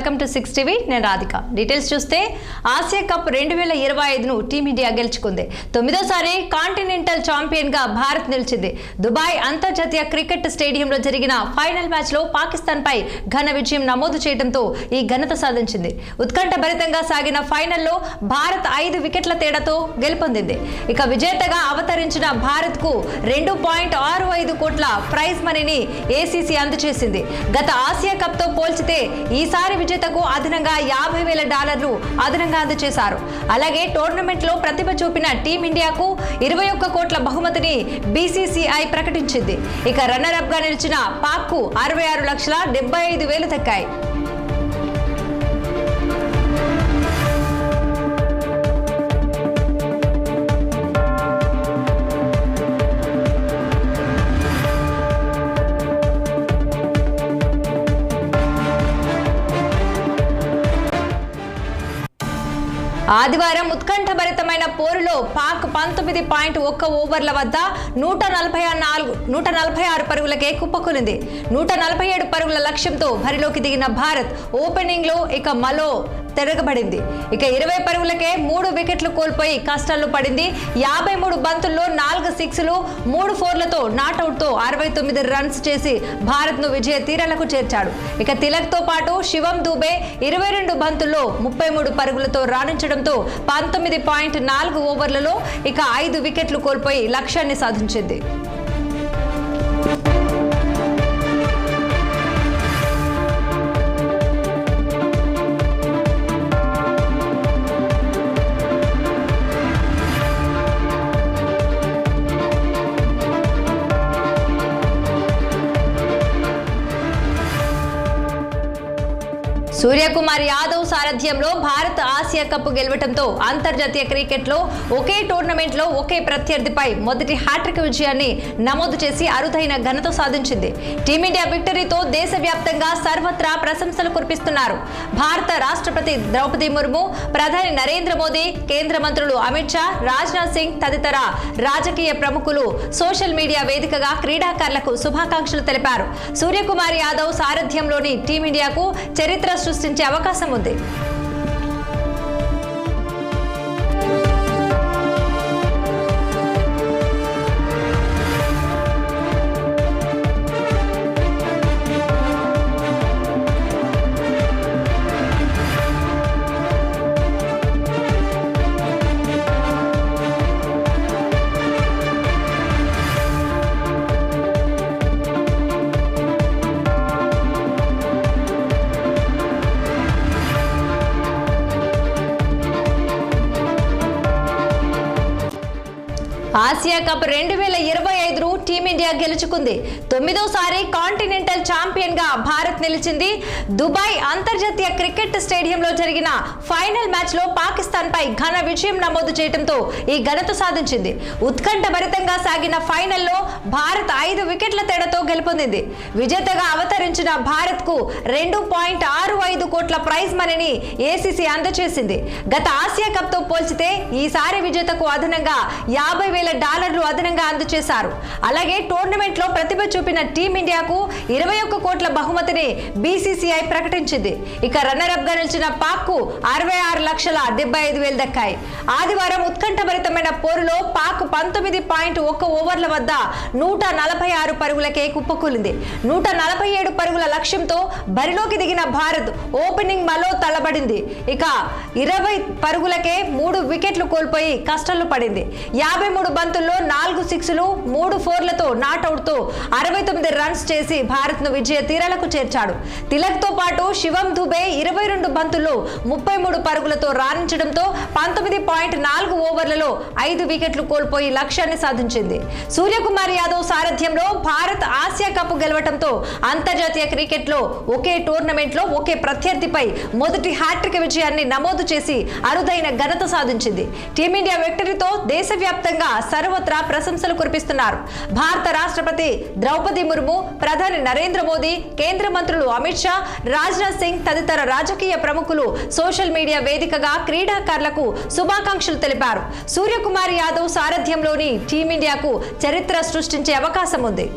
Welcome to 6 TV. నేను Radhika. Details చూస్తే Asia cup 2025ను team India గెలుచుకుంది. 9వ కాంటినెంటల్ ఛాంపియన్ గా భారత్ నిలిచింది. దుబాయ్ అంతర్జాతీయ క్రికెట్ స్టేడియంలో జరిగిన ఫైనల్ మ్యాచ్ లో పాకిస్తాన్ పై ఘన విజయం నమోదు చేయడంతో ఈ ఘనత సాధించింది. ఉత్కంఠభరితంగా సాగిన ఫైనల్లో భారత్ 5 వికెట్ల తేడాతో గెలుపొందింది. ఇక విజేతగా అవతరించిన భారత్ కు 2.65 కోట్ల ప్రైజ్ మనీని ఏసీసీ అందజేసింది. గత ఆసియా కప్ తో పోల్చితే ఈసారి విజేతకు అదనంగా $50,000 అదనంగా అందజేశారు. అలాగే టోర్నమెంట్ లో ప్రతిభ చూపిన టీమిండియాకు 21 కోట్ల బహుమతిని బీసీసీఐ ప్రకటించింది. ఇక రన్నర్ అప్ గా నిలిచిన పాక్ కు 66,75,000 దక్కాయి. ఆదివారం ఉత్కంఠభరితమైన పోరులో పాక్ 19.1 ఓవర్ల వద్ద 146 పరుగులకే కుప్పకూలింది. 147 పరుగుల లక్ష్యంతో బరిలోకి దిగిన భారత్ ఓపెనింగ్ లో ఇక మలో తిరగబడింది. ఇక 20 పరుగులకే 3 వికెట్లు కోల్పోయి కష్టాల్లో పడింది. 53 బంతుల్లో 4 సిక్స్లు 3 ఫోర్లతో నాట్అవుట్ తో 69 రన్స్ చేసి భారత్ ను విజయ తీరాలకు చేర్చాడు. ఇక తిలక్ తో పాటు శివం దూబే 22 బంతుల్లో 33 పరుగులతో రాణించడంతో 19.4 ఓవర్లలో ఇక 5 వికెట్లు కోల్పోయి లక్ష్యాన్ని సాధించింది. సూర్యకుమార్ యాదవ్ సారథ్యంలో భారత్ ఆసియా కప్ గెలవడంతో అంతర్జాతీయ క్రికెట్ లో ఒకే టోర్నమెంట్ లో ఒకే ప్రత్యర్థిపై మొదటి హ్యాట్రిక్ విజయాన్ని నమోదు చేసి అరుదైన ఘనత సాధించింది. టీమిండియా విక్టరీతో దేశవ్యాప్తంగా సర్వత్రా ప్రశంసలు కురిపిస్తున్నారు. భారత రాష్ట్రపతి ద్రౌపది ముర్ము, ప్రధాని నరేంద్ర మోదీ, కేంద్ర మంత్రులు అమిత్ షా, రాజ్నాథ్ సింగ్ తదితర రాజకీయ ప్రముఖులు సోషల్ మీడియా వేదికగా క్రీడాకారులకు శుభాకాంక్షలు తెలిపారు. సూర్యకుమార్ యాదవ్ సారథ్యంలోని టీమిండియాకు చరిత్ర సృష్టించే అవకాశం ఉంది. ఆసియా కప్ 2025 టీమిండియా గెలుచుకుంది. 9వ కాంటినెంటల్ ఛాంపియన్ గా భారత్ నిలిచింది. దుబాయ్ అంతర్జాతీయ క్రికెట్ స్టేడియంలో జరిగిన ఫైనల్ మ్యాచ్ లో పాకిస్తాన్ పై ఘన విజయం నమోదు చేయడంతో ఈ ఘనత సాధించింది. ఉత్కంఠభరితంగా సాగిన ఫైనల్లో భారత్ 5 వికెట్ల తేడాతో గెలుపొందింది. విజేతగా అవతరించిన భారత్ కు 2.65 కోట్ల ప్రైజ్ మనీని ఏసీసీ అందజేసింది. గత ఆసియా కప్ తో పోల్చితే ఈసారి విజేతకు అదనంగా $50,000 అదనంగా అందజేశారు. అలాగే టోర్నమెంట్ లో ప్రతిభ చూపిన టీమిండియాకు 21 కోట్ల బహుమతిని బీసీసీఐ ప్రకటించింది. ఇక రన్నర్ అప్ గా నిలిచిన పాక్ కు 66,75,000 దక్కాయి. ఆదివారం ఉత్కంఠభరితమైన పోరులో పాక్ 19.1 ఓవర్ల వద్ద 146 పరుగులకే కుప్పకూలింది. 147 పరుగుల లక్ష్యంతో బరిలోకి దిగిన భారత్ ఓపెనింగ్ మలో తలబడింది. ఇక 20 పరుగులకే 3 వికెట్లు కోల్పోయి కష్టాల్లో పడింది. 53 బంతుల్లో 4 సిక్స్లు 3 ఫోర్లతో నాట్అవుట్ తో 69 రన్స్ చేసి భారత్ ను విజయ తీరాలకు చేర్చాడు. తిలక్ తో పాటు శివం దుబే 22 బంతుల్లో 33 పరుగులతో రాణించడంతో 19.4 ఓవర్లలో 5 వికెట్లు కోల్పోయి లక్ష్యాన్ని సాధించింది. సూర్యకుమార్ యాదవ్ సారథ్యంలో భారత్ ఆసియా కప్ గెలవడంతో అంతర్జాతీయ క్రికెట్ లో ఒకే టోర్నమెంట్ లో ఒకే ప్రత్యర్థిపై మొదటి హ్యాట్రిక్ విజయాన్ని నమోదు చేసి అరుదైన ఘనత సాధించింది. టీమిండియా విక్టరీతో దేశవ్యాప్తంగా సర్వత్రా ప్రశంసలు కురిపిస్తున్నారు. భారత రాష్ట్రపతి ద్రౌపది ముర్ము, ప్రధాని నరేంద్ర మోదీ, కేంద్ర మంత్రులు అమిత్ షా, రాజ్నాథ్ సింగ్ తదితర రాజకీయ ప్రముఖులు సోషల్ మీడియా వేదికగా క్రీడాకారులకు శుభాకాంక్షలు తెలిపారు. సూర్యకుమార్ యాదవ్ సారథ్యంలోని టీమిండియాకు చరిత్ర సృష్టించే అవకాశం ఉంది.